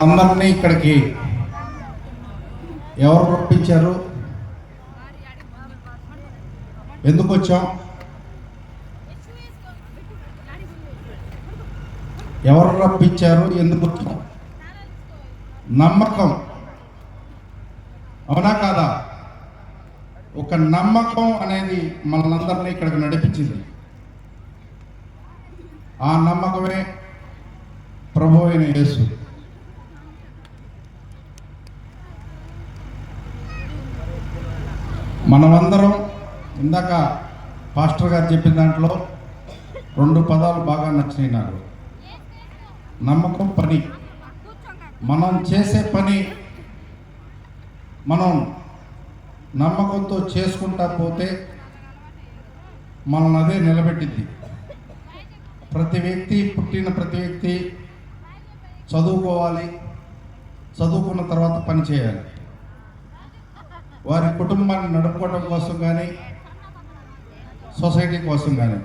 అందరినీ ఇక్కడికి ఎవరు రప్పించారు, ఎందుకు వచ్చాం, ఎవరు రప్పించారు, ఎందుకు వచ్చాం? నమ్మకం, అవునా కాదా? ఒక నమ్మకం అనేది మనందరినీ ఇక్కడికి నడిపించింది. ఆ నమ్మకమే ప్రభు అయిన యేసు. మనమందరం ఇందాక పాస్టర్ గారు చెప్పిన దాంట్లో 2 పదాలు బాగా నచ్చినాయి నాకు. నమ్మకం, పని. మనం చేసే పని మనం నమ్మకంతో చేసుకుంటా పోతే మనల్ని అదే నిలబెట్టింది. ప్రతి వ్యక్తి, పుట్టిన ప్రతి వ్యక్తి చదువుకోవాలి, చదువుకున్న తర్వాత పని చేయాలి. వారి కుటుంబాన్ని నడుపుకోవడం కోసం కానీ, సొసైటీ కోసం కానీ,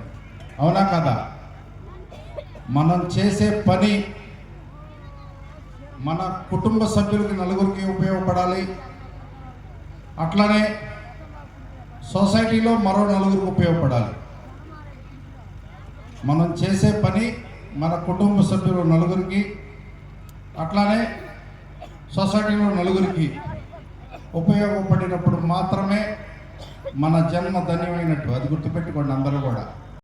అవునా కదా? మనం చేసే పని మన కుటుంబ సభ్యులకి, నలుగురికి ఉపయోగపడాలి. అట్లానే సొసైటీలో మరో నలుగురికి ఉపయోగపడాలి. మనం చేసే పని మన కుటుంబ సభ్యులు నలుగురికి, అట్లానే సొసైటీలో నలుగురికి ఉపయోగపడినప్పుడు మాత్రమే మన జన్మ ధన్యమైనట్టు. అది గుర్తుపెట్టుకోండి అందరూ కూడా.